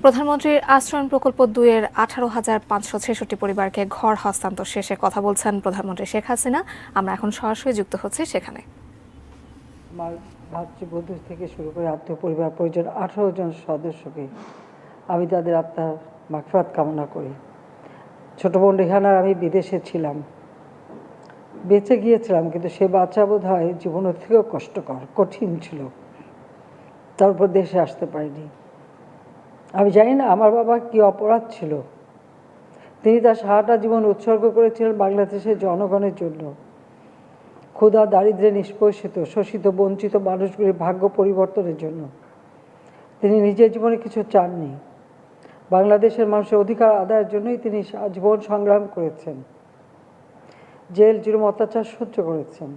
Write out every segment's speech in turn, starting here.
প্রধানমন্ত্রীর আশ্রয়ণ প্রকল্প ২-এর ১৮,৫৬৬ পরিবারকে ঘর হস্তান্তর শেষে কথা বলছেন প্রধানমন্ত্রী শেখ হাসিনা। আমরা এখন সরাসরি যুক্ত হচ্ছি সেখানে। আমার ভাতৃবধূ থেকে শুরু করে আত্মীয় পরিবার পরিজন ১৮ জন সদস্যকে আমি তাদের আত্মার মাগফিরাত কামনা করি। ছোট বোন রেহানার আমি বিদেশে ছিলাম, বেঁচে গিয়েছিলাম, কিন্তু সে বাচ্চা বোধ হয় জীবনের থেকেও কষ্টকর, কঠিন ছিল। তারপর দেশে আসতে পারিনি। আমি জানি না আমার বাবা কি অপরাধ ছিল। তিনি তার সারাটা জীবন উৎসর্গ করেছিলেন বাংলাদেশের জনগণের জন্য। ক্ষুধা, দারিদ্র্যে নিষ্পেষিত, শোষিত, বঞ্চিত মানুষগুলির ভাগ্য পরিবর্তনের জন্য। তিনি নিজের জীবনে কিছু চাননি। বাংলাদেশের মানুষের অধিকার আদায়ের জন্যই তিনি জীবন সংগ্রাম করেছেন, জেল জুলুম অত্যাচার সহ্য করেছেন,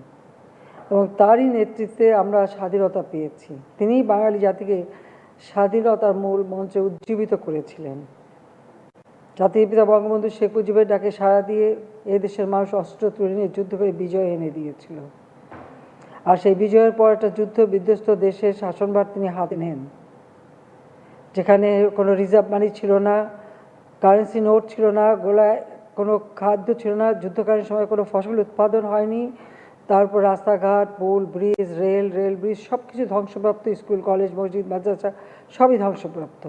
এবং তারই নেতৃত্বে আমরা স্বাধীনতা পেয়েছি। তিনিই বাঙালি জাতিকে স্বাধীনতার মূল মঞ্চে উজ্জীবিত করেছিলেন। জাতির পিতা বঙ্গবন্ধু শেখ মুজিবের ডাকে সাড়া দিয়ে এদেশের মানুষ অস্ত্র তুলে নিয়ে যুদ্ধ করে বিজয় এনে দিয়েছিল। আর সেই বিজয়ের পর একটা যুদ্ধ বিধ্বস্ত দেশের শাসনভার তিনি হাতে নেন, যেখানে কোনো রিজার্ভ মানি ছিল না, কারেন্সি নোট ছিল না, গোলায় কোনো খাদ্য ছিল না, যুদ্ধকালীন সময় কোনো ফসল উৎপাদন হয়নি। তারপর রাস্তাঘাট, পুল, ব্রিজ, রেল ব্রিজ সব কিছু ধ্বংসপ্রাপ্ত, স্কুল, কলেজ, মসজিদ, মাদ্রাসা সবই ধ্বংসপ্রাপ্ত।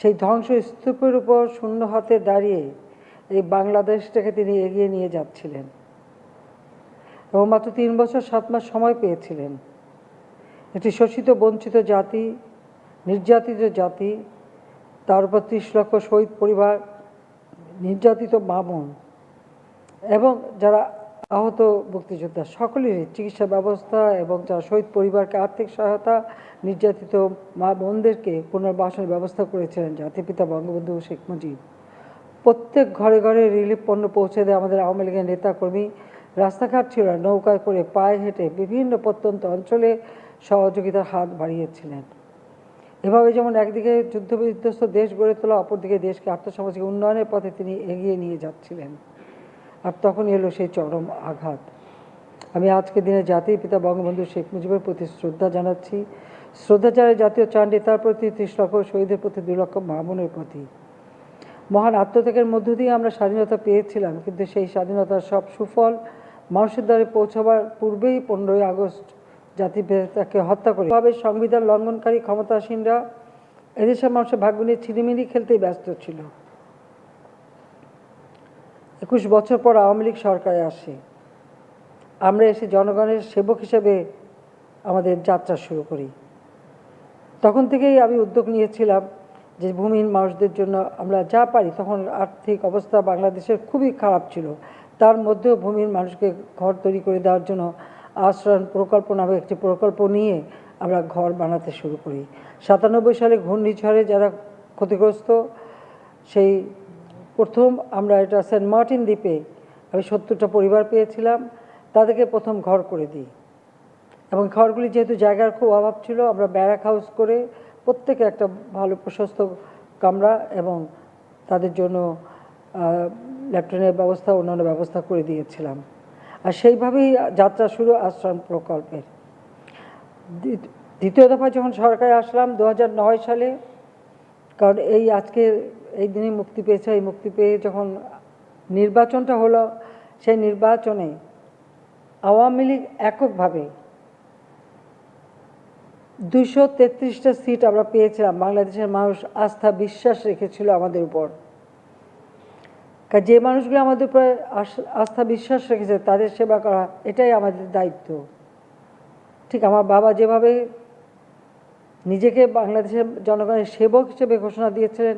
সেই ধ্বংসস্তূপের উপর শূন্য হাতে দাঁড়িয়ে এই বাংলাদেশটাকে তিনি এগিয়ে নিয়ে যাচ্ছিলেন, এবং মাত্র 3 বছর 7 মাস সময় পেয়েছিলেন। একটি শোষিত বঞ্চিত জাতি, নির্যাতিত জাতি, তার উপর 30 লক্ষ শহীদ পরিবার, নির্যাতিত মা বোন এবং যারা আহত মুক্তিযোদ্ধা সকলেরই চিকিৎসা ব্যবস্থা এবং যারা শহীদ পরিবারকে আর্থিক সহায়তা, নির্যাতিত মা বোনদেরকে পুনর্বাসনের ব্যবস্থা করেছিলেন জাতিপিতা বঙ্গবন্ধু শেখ মুজিব। প্রত্যেক ঘরে ঘরে রিলিফ পণ্য পৌঁছে দেয় আমাদের আওয়ামী লীগের নেতাকর্মী। রাস্তাঘাট ছিল না, নৌকায় করে পায়ে হেঁটে বিভিন্ন প্রত্যন্ত অঞ্চলে সহযোগিতার হাত বাড়িয়েছিলেন। এভাবে যেমন একদিকে যুদ্ধ বিধ্বস্ত দেশ গড়ে তোলা, অপরদিকে দেশকে আর্থসামাজিক উন্নয়নের পথে তিনি এগিয়ে নিয়ে যাচ্ছিলেন। আর তখন এলো সেই চরম আঘাত। আমি আজকের দিনে জাতির পিতা বঙ্গবন্ধু শেখ মুজিবের প্রতি শ্রদ্ধা জানাচ্ছি। শ্রদ্ধা জানাই জাতীয় চাঁদ নেতার প্রতি, 30 লক্ষ শহীদের প্রতি, 2 লক্ষ মা বোনের প্রতি। মহান আত্মত্যাগের মধ্য দিয়ে আমরা স্বাধীনতা পেয়েছিলাম, কিন্তু সেই স্বাধীনতার সব সুফল মানুষের দ্বারে পৌঁছাবার পূর্বেই 15ই আগস্ট জাতির পিতাকে হত্যা করে ভাবে সংবিধান লঙ্ঘনকারী ক্ষমতাসীনরা এদেশের মানুষের ভাগ্য নিয়ে ছিনিমিনি খেলতেই ব্যস্ত ছিল। 21 বছর পর আওয়ামী লীগ সরকারে আসে। আমরা এসে জনগণের সেবক হিসেবে আমাদের যাত্রা শুরু করি। তখন থেকেই আমি উদ্যোগ নিয়েছিলাম যে ভূমিহীন মানুষদের জন্য আমরা যা পারি, তখন আর্থিক অবস্থা বাংলাদেশের খুবই খারাপ ছিল, তার মধ্যেও ভূমিহীন মানুষকে ঘর তৈরি করে দেওয়ার জন্য আশ্রয়ণ প্রকল্প নামে একটি প্রকল্প নিয়ে আমরা ঘর বানাতে শুরু করি। 97 সালে ঘূর্ণিঝড়ে যারা ক্ষতিগ্রস্ত, সেই প্রথম আমরা এটা সেন্ট মার্টিন দ্বীপে আমি 70টা পরিবার পেয়েছিলাম, তাদেরকে প্রথম ঘর করে দিই। এবং ঘরগুলি যেহেতু জায়গার খুব অভাব ছিল, আমরা ব্যারাক হাউস করে প্রত্যেকে একটা ভালো প্রশস্ত কামরা এবং তাদের জন্য ল্যাট্রিনের ব্যবস্থা, অন্যান্য ব্যবস্থা করে দিয়েছিলাম। আর সেইভাবেই যাত্রা শুরু আশ্রয়ণ প্রকল্পের। দ্বিতীয় দফা যখন সরকারে আসলাম 2009 সালে, কারণ এই আজকে এই দিনে মুক্তি পেয়েছে, এই মুক্তি পেয়ে যখন নির্বাচনটা হলো, সেই নির্বাচনে আওয়ামী লীগ এককভাবে 233টা সিট আমরা পেয়েছিলাম। বাংলাদেশের মানুষ আস্থা বিশ্বাস রেখেছিল আমাদের উপর। যে মানুষগুলো আমাদের উপরে আস্থা বিশ্বাস রেখেছে তাদের সেবা করা এটাই আমাদের দায়িত্ব। ঠিক আমার বাবা যেভাবে নিজেকে বাংলাদেশের জনগণের সেবক হিসেবে ঘোষণা দিয়েছিলেন,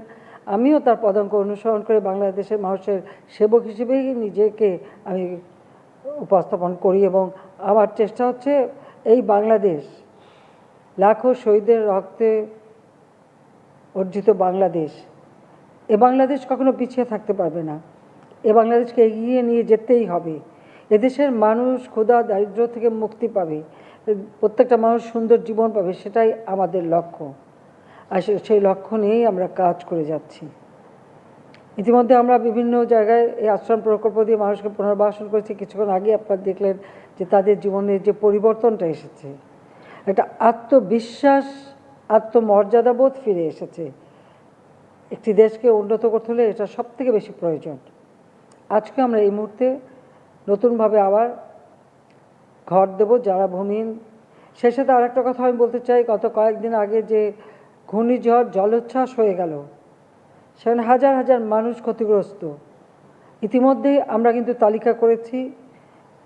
আমিও তার পদাঙ্ক অনুসরণ করে বাংলাদেশের মানুষের সেবক হিসেবেই নিজেকে আমি উপস্থাপন করি। এবং আমার চেষ্টা হচ্ছে এই বাংলাদেশ, লাখো শহীদের রক্তে অর্জিত বাংলাদেশ, এ বাংলাদেশ কখনো পিছিয়ে থাকতে পারবে না। এ বাংলাদেশকে এগিয়ে নিয়ে যেতেই হবে। এদেশের মানুষ ক্ষুধা দারিদ্র্য থেকে মুক্তি পাবে, প্রত্যেকটা মানুষ সুন্দর জীবন পাবে, সেটাই আমাদের লক্ষ্য। আর সেই লক্ষ্য নিয়েই আমরা কাজ করে যাচ্ছি। ইতিমধ্যে আমরা বিভিন্ন জায়গায় এই আশ্রম প্রকল্প দিয়ে মানুষকে পুনর্বাসন করেছি। কিছুক্ষণ আগে আপনারা দেখলেন যে তাদের জীবনের যে পরিবর্তনটা এসেছে, একটা আত্মবিশ্বাস, আত্মমর্যাদাবোধ ফিরে এসেছে। একটি দেশকে উন্নত করতে হলে এটা সবথেকে বেশি প্রয়োজন। আজকে আমরা এই মুহূর্তে নতুনভাবে আবার ঘর দেব যারা ভূমিহীন। সেই সাথে আরেকটা কথা আমি বলতে চাই, গত কয়েকদিন আগে যে ঘূর্ণিঝড় জলোচ্ছ্বাস হয়ে গেল, সেখানে হাজার হাজার মানুষ ক্ষতিগ্রস্ত। ইতিমধ্যেই আমরা কিন্তু তালিকা করেছি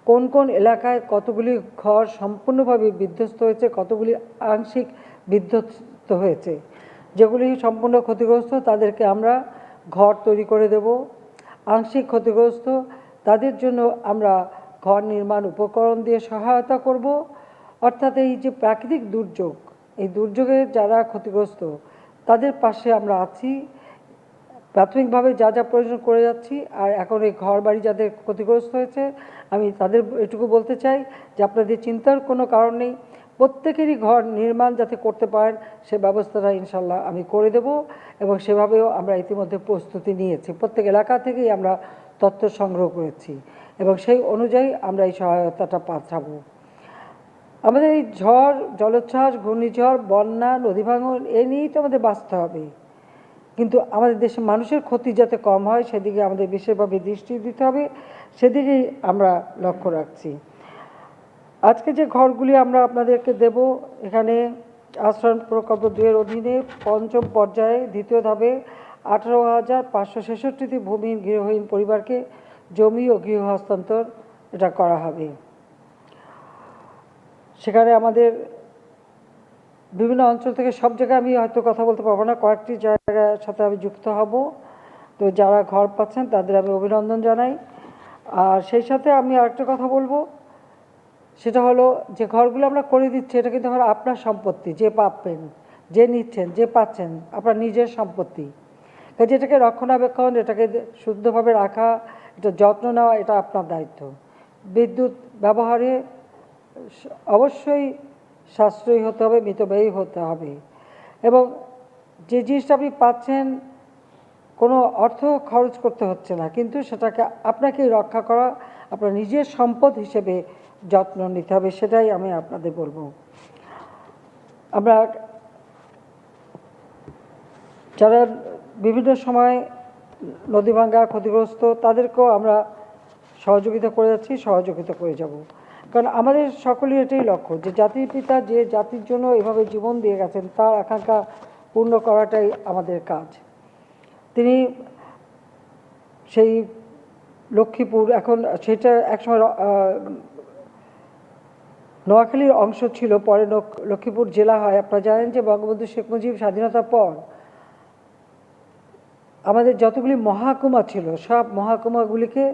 কোন কোন এলাকায় কতগুলি ঘর সম্পূর্ণভাবে বিধ্বস্ত হয়েছে, কতগুলি আংশিক বিধ্বস্ত হয়েছে। যেগুলি সম্পূর্ণ ক্ষতিগ্রস্ত তাদেরকে আমরা ঘর তৈরি করে দেব। আংশিক ক্ষতিগ্রস্ত তাদের জন্য আমরা ঘর নির্মাণ উপকরণ দিয়ে সহায়তা করব। অর্থাৎ এই যে প্রাকৃতিক দুর্যোগ, এই দুর্যোগে যারা ক্ষতিগ্রস্ত তাদের পাশে আমরা আছি, প্রাথমিকভাবে যা যা প্রয়োজন করে যাচ্ছি। আর এখন এই ঘর বাড়ি যাদের ক্ষতিগ্রস্ত হয়েছে আমি তাদের এটুকু বলতে চাই যে আপনাদের চিন্তার কোনো কারণ নেই, প্রত্যেকেরই ঘর নির্মাণ যাতে করতে পারেন সে ব্যবস্থাটা ইনশাল্লাহ আমি করে দেব। এবং সেভাবেও আমরা ইতিমধ্যে প্রস্তুতি নিয়েছি, প্রত্যেক এলাকা থেকেই আমরা তথ্য সংগ্রহ করেছি এবং সেই অনুযায়ী আমরা এই সহায়তাটা পাঠাবো। আমাদের এই ঝড় জলোচ্ছ্বাস, ঘূর্ণিঝড়, বন্যা, নদী ভাঙন এ নিয়েই তো আমাদের বাঁচতে হবে, কিন্তু আমাদের দেশের মানুষের ক্ষতি যাতে কম হয় সেদিকে আমাদের বিশেষভাবে দৃষ্টি দিতে হবে, সেদিকেই আমরা লক্ষ্য রাখছি। আজকে যে ঘরগুলি আমরা আপনাদেরকে দেব, এখানে আশ্রয় প্রকল্প 2-এর অধীনে পঞ্চম পর্যায়ে দ্বিতীয় ধাপে 18,566টি ভূমিহীন গৃহহীন পরিবারকে জমি ও গৃহ হস্তান্তর এটা করা হবে। সেখানে আমাদের বিভিন্ন অঞ্চল থেকে, সব জায়গায় আমি হয়তো কথা বলতে পারবো না, কয়েকটি জায়গার সাথে আমি যুক্ত হব। তো যারা ঘর পাচ্ছেন তাদের আমি অভিনন্দন জানাই। আর সেই সাথে আমি আরেকটা কথা বলবো, সেটা হলো যে ঘরগুলো আমরা করে দিচ্ছি এটা কিন্তু আমার আপনার সম্পত্তি, যে পাবেন, যে নিচ্ছেন, যে পাচ্ছেন আপনার নিজের সম্পত্তি। কাজে এটাকে রক্ষণাবেক্ষণ, এটাকে শুদ্ধভাবে রাখা, এটা যত্ন নেওয়া এটা আপনার দায়িত্ব। বিদ্যুৎ ব্যবহারে অবশ্যই সাশ্রয়ী হতে হবে, মিতব্যয়ী হতে হবে এবং যে জিনিসটা আপনি পাচ্ছেন কোনো অর্থ খরচ করতে হচ্ছে না, কিন্তু সেটাকে আপনাকেই রক্ষা করা, আপনার নিজের সম্পদ হিসেবে যত্ন নিতে হবে, সেটাই আমি আপনাদের বলবো। আমরা যারা বিভিন্ন সময় নদী ভাঙ্গা ক্ষতিগ্রস্ত তাদেরকেও আমরা সহযোগিতা করে যাচ্ছি, সহযোগিতা করে যাব। কারণ আমাদের সকলের এটাই লক্ষ্য যে জাতির পিতা যে জাতির জন্য এভাবে জীবন দিয়ে গেছেন তার আকাঙ্ক্ষা পূর্ণ করাটাই আমাদের কাজ। তিনি সেই লক্ষ্মীপুর, এখন সেটা একসময় নোয়াখালীর অংশ ছিল, পরে লক্ষ্মীপুর জেলা হয়। আপনারা জানেন যে বঙ্গবন্ধু শেখ মুজিব স্বাধীনতার পর আমাদের যতগুলি মহাকুমা ছিল সব মহাকুমাগুলিকে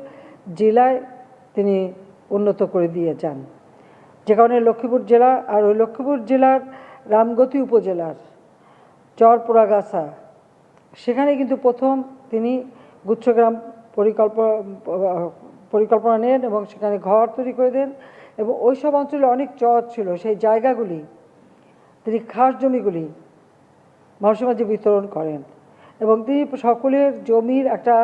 জেলায় তিনি উন্নত করে দিয়ে যান, যে কারণে লক্ষ্মীপুর জেলা, আর ওই লক্ষ্মীপুর জেলার রামগতি উপজেলার চরপোড়াগাছা, সেখানে কিন্তু প্রথম তিনি গুচ্ছগ্রাম পরিকল্পনা নেন এবং সেখানে ঘর তৈরি করে দেন। এবং ওই সব অঞ্চলে অনেক চর ছিল, সেই জায়গাগুলি তিনি খাস জমিগুলি মানুষের মাঝে বিতরণ করেন এবং তিনি সকলের জমির একটা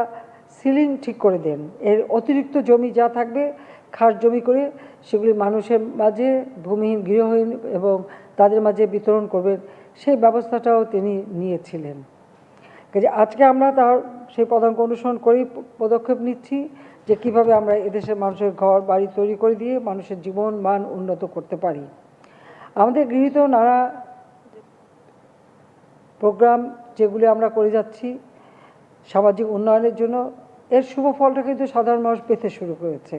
সিলিং ঠিক করে দেন। এর অতিরিক্ত জমি যা থাকবে খাস জমি করে সেগুলি মানুষের মাঝে, ভূমিহীন গৃহহীন এবং তাদের মাঝে বিতরণ করবেন, সেই ব্যবস্থাটাও তিনি নিয়েছিলেন। কাজে আজকে আমরা তার সেই পদাঙ্ক অনুসরণ করেই পদক্ষেপ নিচ্ছি যে কীভাবে আমরা এদেশের মানুষের ঘর বাড়ি তৈরি করে দিয়ে মানুষের জীবন মান উন্নত করতে পারি। আমাদের গৃহীত নানা প্রোগ্রাম যেগুলি আমরা করে যাচ্ছি সামাজিক উন্নয়নের জন্য, এর শুভ ফলটা কিন্তু সাধারণ মানুষ পেতে শুরু করেছে।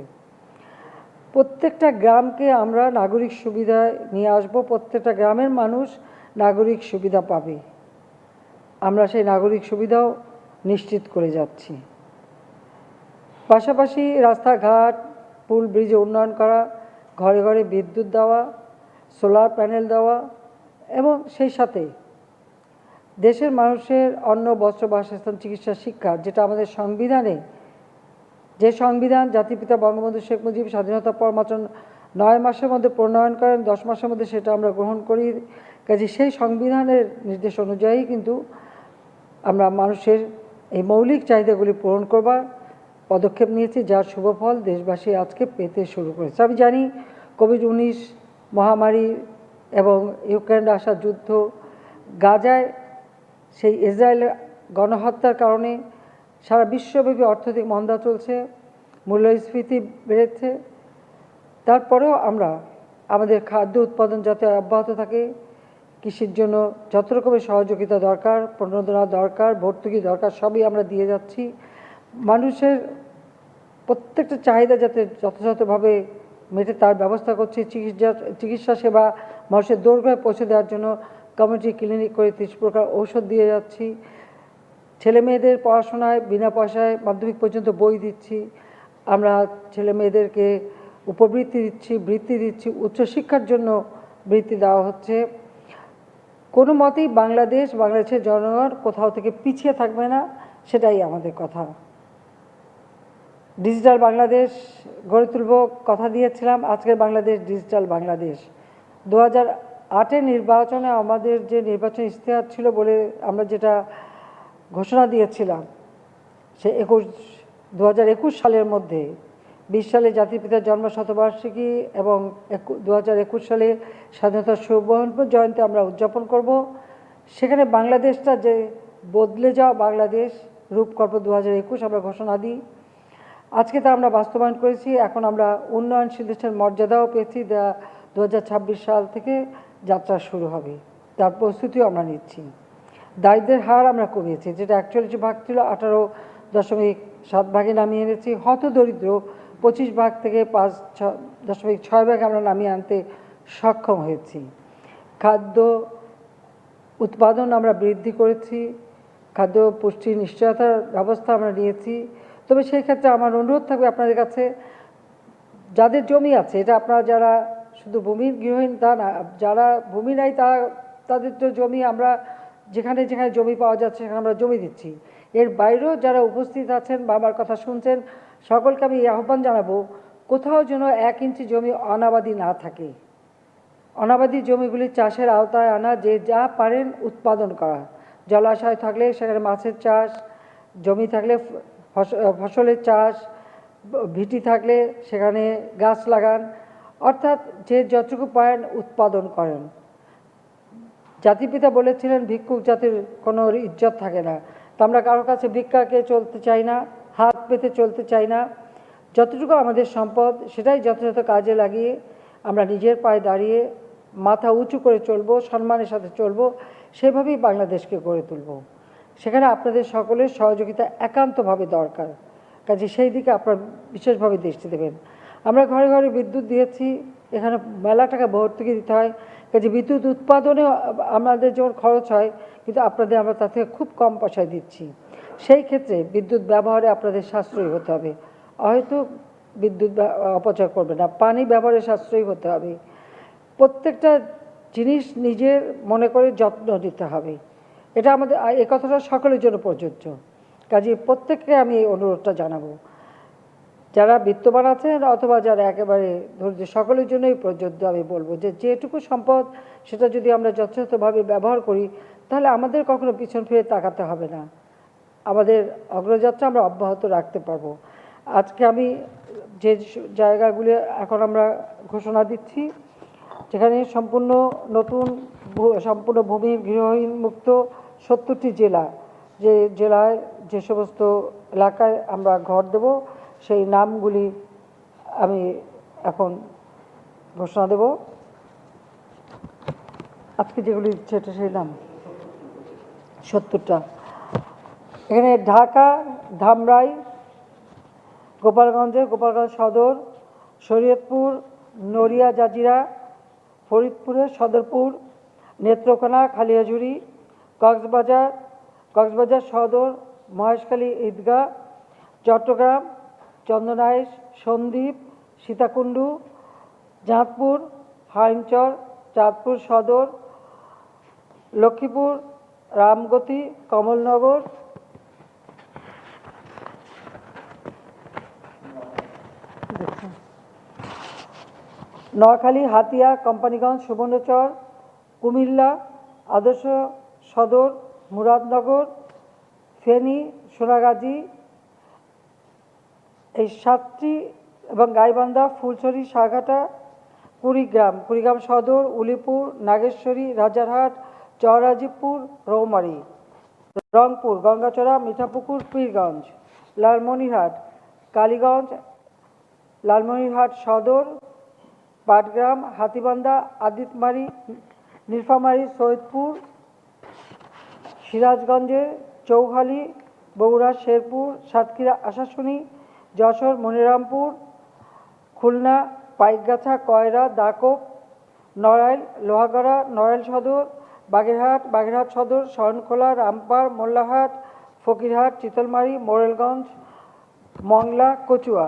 প্রত্যেকটা গ্রামকে আমরা নাগরিক সুবিধায় নিয়ে আসব, প্রত্যেকটা গ্রামের মানুষ নাগরিক সুবিধা পাবে, আমরা সেই নাগরিক সুবিধাও নিশ্চিত করে যাচ্ছি। পাশাপাশি রাস্তাঘাট, পুল ব্রিজে উন্নয়ন করা, ঘরে ঘরে বিদ্যুৎ দেওয়া, সোলার প্যানেল দেওয়া এবং সেই সাথে দেশের মানুষের অন্ন, বস্ত্র, বাসস্থান, চিকিৎসা, শিক্ষা, যেটা আমাদের সংবিধানে, যে সংবিধান জাতিপিতা বঙ্গবন্ধু শেখ মুজিব স্বাধীনতার পর মাত্র 9 মাসের মধ্যে প্রণয়ন করেন, 10 মাসের মধ্যে সেটা আমরা গ্রহণ করি। কাজে সেই সংবিধানের নির্দেশ অনুযায়ী কিন্তু আমরা মানুষের এই মৌলিক চাহিদাগুলি পূরণ করবার পদক্ষেপ নিয়েছি, যার শুভফল দেশবাসী আজকে পেতে শুরু করেছে। আমি জানি কোভিড-19 মহামারী এবং ইউক্রেনে আসা যুদ্ধ, গাজায় সেই ইসরায়েলের গণহত্যার কারণে সারা বিশ্বব্যাপী অর্থনৈতিক মন্দা চলছে, মূল্যস্ফীতি বেড়েছে। তারপরেও আমরা আমাদের খাদ্য উৎপাদন যাতে অব্যাহত থাকে, কৃষির জন্য যত রকমের সহযোগিতা দরকার, প্রণোদনা দরকার, ভর্তুকি দরকার, সবই আমরা দিয়ে যাচ্ছি। মানুষের প্রত্যেকটা চাহিদা যাতে যথাযথভাবে মেটে তার ব্যবস্থা করছি। চিকিৎসা সেবা মানুষের দোরগোড়ায় পৌঁছে দেওয়ার জন্য কমিউনিটি ক্লিনিক করে 30 প্রকার ঔষধ দিয়ে যাচ্ছি। ছেলে মেয়েদের পড়াশোনায় বিনা পয়সায় মাধ্যমিক পর্যন্ত বই দিচ্ছি। আমরা ছেলে মেয়েদেরকে উপবৃত্তি দিচ্ছি, বৃত্তি দিচ্ছি, উচ্চশিক্ষার জন্য বৃত্তি দেওয়া হচ্ছে। কোনো মতেই বাংলাদেশের জনগণ কোথাও থেকে পিছিয়ে থাকবে না, সেটাই আমাদের কথা। ডিজিটাল বাংলাদেশ গড়ে তুলব কথা দিয়েছিলাম, আজকের বাংলাদেশ ডিজিটাল বাংলাদেশ। 2008-এর নির্বাচনে আমাদের যে নির্বাচন ইশতেহার ছিল বলে আমরা যেটা ঘোষণা দিয়েছিলাম, সে 2021 সালের মধ্যে 20 সালে জাতির পিতার জন্ম শতবার্ষিকী এবং 2021 সালে স্বাধীনতার সুবর্ণ জয়ন্তী আমরা উদযাপন করব। সেখানে বাংলাদেশটা যে বদলে যাওয়া বাংলাদেশ রূপকল্প 2021 আমরা ঘোষণা দিই। আজকে তা আমরা বাস্তবায়ন করেছি। এখন আমরা উন্নয়নশীল দেশের মর্যাদাও পেয়েছি। 2026 সাল থেকে যাত্রা শুরু হবে, তার প্রস্তুতিও আমরা নিচ্ছি। দারিদ্রের হার আমরা কমিয়েছি, যেটা 41 ভাগ ছিল 18.7 ভাগে নামিয়ে এনেছি। হতদরিদ্র 25 ভাগ থেকে 5.6 ভাগে আমরা নামিয়ে আনতে সক্ষম হয়েছি। খাদ্য উৎপাদন আমরা বৃদ্ধি করেছি, খাদ্য পুষ্টি নিশ্চয়তার ব্যবস্থা আমরা নিয়েছি। তবে সেই ক্ষেত্রে আমার অনুরোধ থাকবে আপনাদের কাছে, যাদের জমি আছে, এটা আপনারা যারা শুধু ভূমির গৃহহীন তা না, যারা ভূমি নাই তাদের তো জমি আমরা যেখানে যেখানে জমি পাওয়া যাচ্ছে সেখানে আমরা জমি দিচ্ছি। এর বাইরেও যারা উপস্থিত আছেন বা আমার কথা শুনছেন, সকলকে আমি এই আহ্বান জানাবো, কোথাও যেন 1 ইঞ্চি জমি অনাবাদি না থাকে। অনাবাদি জমিগুলি চাষের আওতায় আনা, যে যা পারেন উৎপাদন করা। জলাশয় থাকলে সেখানে মাছের চাষ, জমি থাকলে ফসলের চাষ, ভিটি থাকলে সেখানে গাছ লাগান, অর্থাৎ যে যতটুকু পারেন উৎপাদন করেন। জাতিপিতা বলেছিলেন ভিক্ষুক জাতির কোনো ইজ্জত থাকে না। তো আমরা কারোর কাছে ভিক্ষাকে চলতে চাই না, হাত পেতে চলতে চাই না। যতটুকু আমাদের সম্পদ সেটাই যথাযথ কাজে লাগিয়ে আমরা নিজের পায়ে দাঁড়িয়ে মাথা উঁচু করে চলবো, সম্মানের সাথে চলবো, সেভাবেই বাংলাদেশকে গড়ে তুলব। সেখানে আপনাদের সকলের সহযোগিতা একান্তভাবে দরকার, কাজে সেই দিকে আপনারা বিশেষভাবে দৃষ্টি দেবেন। আমরা ঘরে ঘরে বিদ্যুৎ দিয়েছি, এখানে মেলা টাকা ভর্তুকি দিতে হয়, কাজে বিদ্যুৎ উৎপাদনে আমাদের যেমন খরচ হয়, কিন্তু আপনাদের আমরা তার থেকে খুব কম পয়সায় দিচ্ছি। সেই ক্ষেত্রে বিদ্যুৎ ব্যবহারে আপনাদের সাশ্রয়ী হতে হবে, হয়তো বিদ্যুৎ অপচয় করবে না। পানি ব্যবহারে সাশ্রয়ী হতে হবে। প্রত্যেকটা জিনিস নিজের মনে করে যত্ন নিতে হবে। এটা আমাদের, এই কথাটা সকলের জন্য প্রযোজ্য। কাজে প্রত্যেককে আমি এই অনুরোধটা জানাবো, যারা বিত্তবান আছেন অথবা যারা একেবারে ধৈর্য, সকলের জন্যই প্রযোজ্য। আমি বলবো যে যেটুকু সম্পদ সেটা যদি আমরা যথাযথভাবে ব্যবহার করি, তাহলে আমাদের কখনো পিছন ফিরে তাকাতে হবে না, আমাদের অগ্রযাত্রা আমরা অব্যাহত রাখতে পারবো। আজকে আমি যে জায়গাগুলি এখন আমরা ঘোষণা দিচ্ছি, যেখানে সম্পূর্ণ নতুন সম্পূর্ণ ভূমির গৃহহীন মুক্ত 70টি জেলা, যে জেলায় যে সমস্ত এলাকায় আমরা ঘর দেব, সেই নামগুলি আমি এখন ঘোষণা দেব। আজকে যেগুলি দিচ্ছে এটা সেই নাম 70টা। এখানে ঢাকা, ধামরাই, গোপালগঞ্জ সদর, শরীয়তপুর, নড়িয়া, জাজিরা, ফরিদপুরের সদরপুর, নেত্রকোনা, খালিয়াজুড়ি, কক্সবাজার সদর, মহেশখালী, ঈদগাহ, চট্টগ্রাম, চন্দনাইশ, সন্দ্বীপ, সীতাকুণ্ডু, চাঁদপুর, হাইমচর, চাঁদপুর সদর, লক্ষ্মীপুর, রামগতি, কমলনগর, নোয়াখালী, হাতিয়া, কোম্পানিগঞ্জ, সুবর্ণচর, কুমিল্লা, আদর্শ সদর, মুরাদনগর, ফেনী, সোনাগাজী, এই 7টি, এবং গাইবান্ধা, ফুলছড়ি, সাঘাটা, কুড়িগ্রাম সদর, উলিপুর, নাগেশ্বরী, রাজারহাট, চররাজীবপুর, রৌমারী। রংপুর, গঙ্গাচড়া, মিঠাপুকুর, পীরগঞ্জ, লালমনিরহাট, কালীগঞ্জ, লালমনিরহাট সদর, পাটগ্রাম, হাতীবান্ধা, আদিতমারি, নীলফামারী, সৈয়দপুর, সিরাজগঞ্জের চৌহালি, বগুড়া, শেরপুর, সাতক্ষীরা, আশাশুনি, যশোর, মনিরামপুর, খুলনা, পাইকগাছা, কয়রা, দাকব, নড়াইল, লোহাগড়া, নড়াইল সদর, বাগেরহাট সদর, শরণখোলা, রামপার, মোল্লাহাট, ফকিরহাট, চিতলমারি, মোরেলগঞ্জ, মংলা, কচুয়া,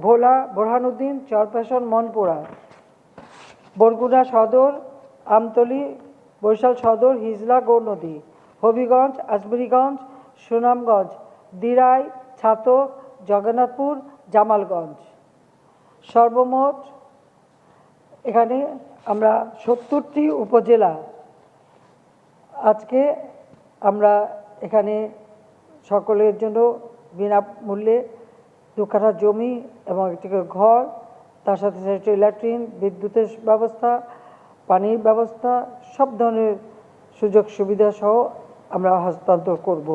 ভোলা, বোরহানুদ্দিন, চরপেশন, মনপুরা, বরগুনা সদর, আমতলী, বরিশাল সদর, হিজলা, গৌরনদী, হবিগঞ্জ, আজমেরীগঞ্জ, সুনামগঞ্জ, দিরাই, ছাতক, জগন্নাথপুর, জামালগঞ্জ। সর্বমোট এখানে আমরা 70টি উপজেলা আজকে আমরা এখানে সকলের জন্য বিনামূল্যে 2 কাঠা জমি এবং একটি করে ঘর, তার সাথে সাথে ল্যাট্রিন, বিদ্যুতের ব্যবস্থা, পানির ব্যবস্থা, সব ধরনের সুযোগ সুবিধা সহ আমরা হস্তান্তর করব।